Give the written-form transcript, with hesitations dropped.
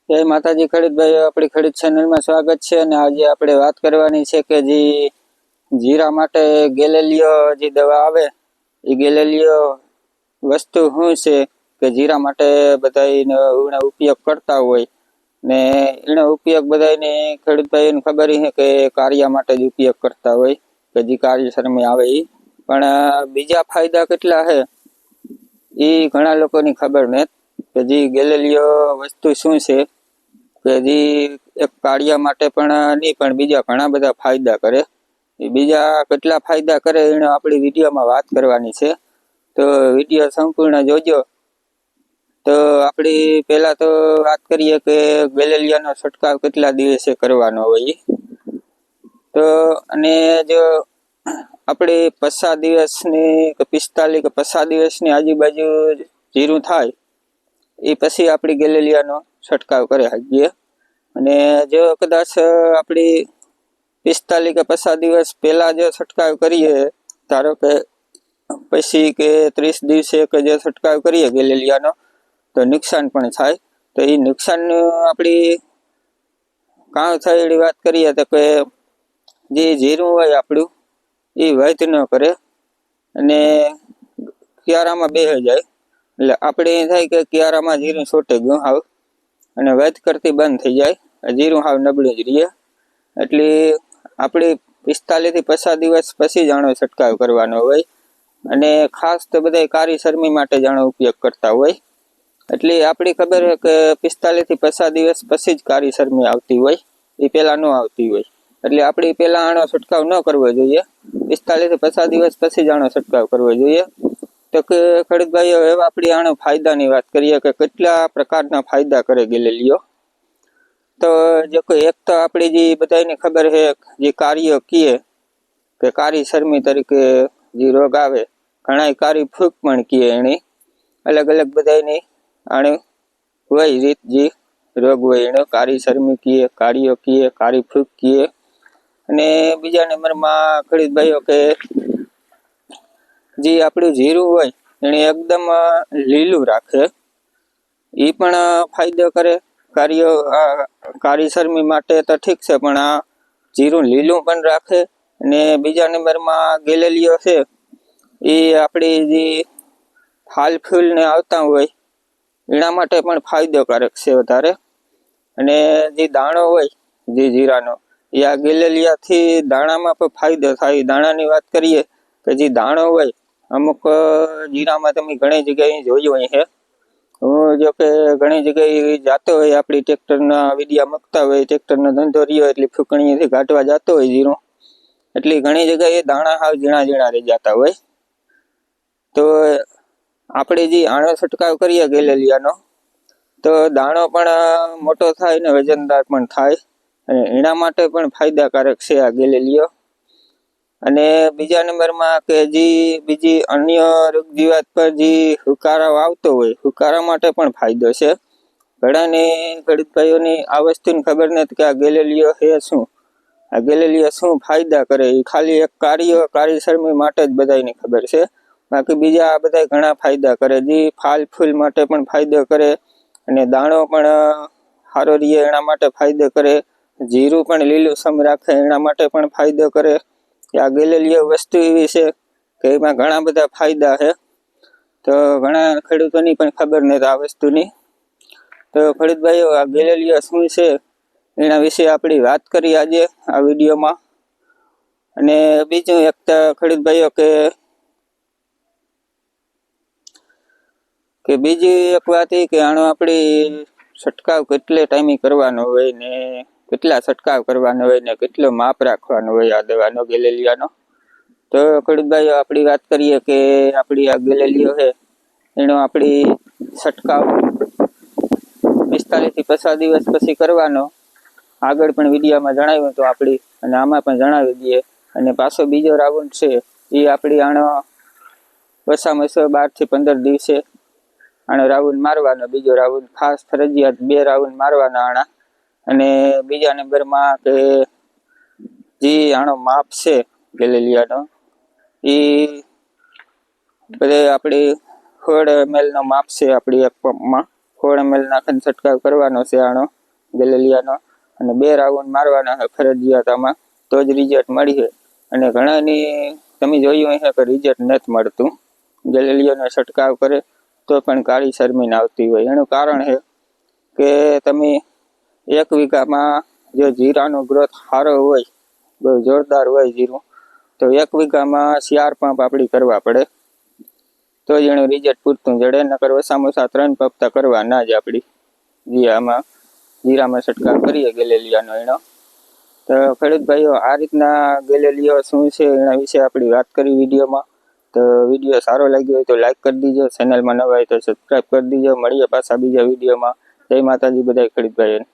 જય માતાજી ખેડૂત ભાઈઓ, આપણી ખેડૂત ચેનલમાં સ્વાગત છે। અને આજે આપણે વાત કરવાની છે કે જે જીરા માટે ગેલેલિયો જે દવા આવે એ ગેલેલિયો વસ્તુ શું છે કે જીરા માટે બધા એનો ઉપયોગ કરતા હોય ને એનો ઉપયોગ બધાને ખેડૂત ભાઈઓને ખબર છે કે કાર્ય માટે જ ઉપયોગ કરતા હોય કે જે કાર્યસરમી આવે એ, પણ બીજા ફાયદા કેટલા છે એ ઘણા લોકોની ખબર નથી કે જે ગેલેલિયો વસ્તુ શું છે કે જે એક કાર્ય માટે પણ નહીં પણ બીજા ઘણા બધા ફાયદા કરે। એ બીજા કેટલા ફાયદા કરે એને આપણી વિડીયોમાં વાત કરવાની છે, તો વિડીયો સંપૂર્ણ જોજો। તો આપણી પહેલા તો વાત કરીએ કે ગેલેલિયાનો છંટકાવ કેટલા દિવસે કરવાનો હોય તો, અને જો આપણે 50 દિવસની કે 45 કે 50 દિવસની આજુબાજુ જીરું થાય એ પછી આપણી ગેલેલિયાનો છંટકાવ કરી શકીએ। અને જો કદાચ આપણી 45 કે 50 દિવસ પહેલા જો છંટકાવ કરીએ, ધારો કે પછી કે 30 દિવસે કે જો છંટકાવ કરીએ ગેલેલિયાનો તો નુકસાન પણ થાય। તો એ નુકસાન આપણી કાં થાય એની વાત કરીએ તો કે જે જીરું હોય આપણું એ વધ ન કરે અને કિયારામાં બેસી જાય, એટલે આપણે એ થાય કે કિયારામાં જીરું છોટે ગયું હાવ અને વધ કરતી બંધ થઈ જાય, જીરું હાવ નબળું જ રહીએ। એટલે આપણે 45 થી 50 દિવસ પછી જ આનો છંટકાવ કરવાનો હોય અને ખાસ તો બધા કારી શરમી માટે જ આનો ઉપયોગ કરતા હોય। એટલે આપણી ખબર છે કે 45 થી 50 દિવસ પછી જ કારી શરમી આવતી હોય, એ પહેલાં ન આવતી હોય, એટલે આપણે પહેલાં આનો છંટકાવ ન કરવો જોઈએ, 45 થી 50 દિવસ પછી જ આનો છંટકાવ કરવો જોઈએ। તો કે ખેડૂત ભાઈઓ, હવે આપણે આનો ફાયદાની વાત કરીએ કે કેટલા પ્રકારના ફાયદા કરે ગેલેલિયો। તો જો કોઈ એક તો આપણી જે બધાને ખબર છે જે કાર્ય કીએ કે કારી શરમી તરીકે જે રોગ આવે, ઘણા કારી ફૂગ પણ કીએ, એની અલગ અલગ બધાની આને હોય રીત, જે રોગ હોય એનો કારી શરમી કીએ, કાળીઓ કીએ, કારી ફૂગ કીએ। અને બીજા નંબરમાં ખેડૂત ભાઈઓ કે જે આપણું જીરું હોય એને એકદમ લીલું રાખે, એ પણ ફાયદો કરે। કારી શરમી માટે તો ઠીક છે, પણ આ જીરું લીલું પણ રાખે। અને બીજા નંબરમાં ગેલેલિયો છે એ આપણી જે ફાલ ફૂલ ને આવતા હોય એના માટે પણ ફાયદોકારક છે વધારે। અને જે દાણો હોય જે જીરાનો એ આ ગેલેલિયાથી દાણામાં પણ ફાયદો થાય। દાણાની વાત કરીએ કે જે દાણો હોય અમુક જીરામાં તમે ઘણી જગ્યાએ જોયું હોય છે, હું જો કે ઘણી જગ્યાએ જાતો હોય, આપણી ટ્રેક્ટરના વિડિયા મૂકતા હોય, ટ્રેક્ટરનો ધંધો રહ્યો એટલે ફૂંકણીએથી કાઢવા જતો હોય જીરું, એટલે ઘણી જગ્યાએ દાણા હાવ ઝીણા ઝીણા રહી જતા હોય। તો આપણે જે આનો છંટકાવ કરીએ ગેલેલિયાનો તો દાણો પણ મોટો થાય ને વજનદાર પણ થાય, અને એના માટે પણ ફાયદાકારક છે આ ગેલેલિયો। અને બીજા નંબરમાં કે જે બીજી અન્ય રોગ જીવાત પર જે હુકારો આવતો હોય, હુકારા માટે પણ ફાયદો છે। ઘણાને ખેડૂત ભાઈઓની આ વસ્તુની ખબર નથી કે આ ગેલેલિયો છે શું, આ ગેલેલિયો શું ફાયદા કરે, એ ખાલી એક કારી શરમી માટે જ બધાને ખબર છે, બાકી બીજા આ બધા ઘણા ફાયદા કરે, જે ફાલ ફૂલ માટે પણ ફાયદો કરે અને દાણો પણ સારો રહે એના માટે ફાયદો કરે, જીરું પણ લીલું સમ રાખે એના માટે પણ ફાયદો કરે। આ ગેલેલિયો વસ્તુ એવી છે કે એમાં ઘણા બધા ફાયદા છે, તો ઘણા ખેડૂતોની પણ ખબર નથી આ વસ્તુની। તો ખેડૂત ભાઈઓ, આ ગેલેલિયો શું છે એના વિશે આપણી વાત કરી આજે આ વિડીયોમાં। અને બીજું એક તો ખેડૂત ભાઈઓ કે બીજી એક વાત એ કે આનો આપણી છંટકાવ કેટલે ટાઈમે કરવાનો હોય ને કેટલા છંટકાવ કરવાનો હોય ને કેટલો માપ રાખવાનો હોય આ દવાનો ગેલેલિયાનો। તો ખેડૂત ભાઈઓ, આપણી વાત કરીએ કે આપણી આ ગેલેલિયો છે એનો આપણી છંટકાવ 45 થી 50 દિવસ પછી કરવાનો, આગળ પણ વિડીયોમાં જણાવ્યું હતું આપણી, અને આમાં પણ જણાવી દઈએ। અને પાછો બીજો રાઉન્ડ છે એ આપણી આનો ઓછામાં ઓછો 12 થી 15 દિવસે આનો રાઉન્ડ મારવાનો, બીજો રાઉન્ડ ખાસ ફરજિયાત 2 રાઉન્ડ મારવાના આના। અને બીજા નંબરમાં કે જે આનો માપ છે ગેલેલિયાનો એ બધે આપણી 16 ml નો માપ છે આપણી એક પંપમાં 16 ml નાખીને છંટકાવ કરવાનો છે આનો ગેલેલિયાનો, અને 2 રાઉન્ડ મારવાના છે ફરજિયાત આમાં, તો જ રિઝલ્ટ મળી છે. અને ઘણાની તમે જોયું હશે કે રિઝલ્ટ નથી મળતું, ગેલેલિયાનો છંટકાવ કરે તો પણ કાળી શરમીન આવતી હોય. એનું કારણ છે કે તમે 1 વીઘામાં જો જીરાનો ગ્રોથ સારો હોય, બહુ જોરદાર હોય જીરું, તો 1 વીઘામાં 4 પંપ આપણી કરવા પડે, તો જ એનું રિઝલ્ટ પૂરતું જડે. નકર ઓછામાં ઓછા 3 પંપ તો કરવાના જ આપણી જીરામાં છંટકાવ કરીએ ગેલેલિયાનો એનો. તો ખેડૂત ભાઈઓ, આ રીતના ગેલેલિયો શું છે એના વિશે આપણી વાત કરી વિડીયોમાં. તો વિડીયો સારો લાગ્યો હોય તો લાઈક કરી દીજો, ચેનલમાં નવા હોય તો સબસ્ક્રાઈબ કરી દીજો. મળીએ પાછા બીજા વિડીયોમાં. જય માતાજી બધા ખેડૂત ભાઈઓને.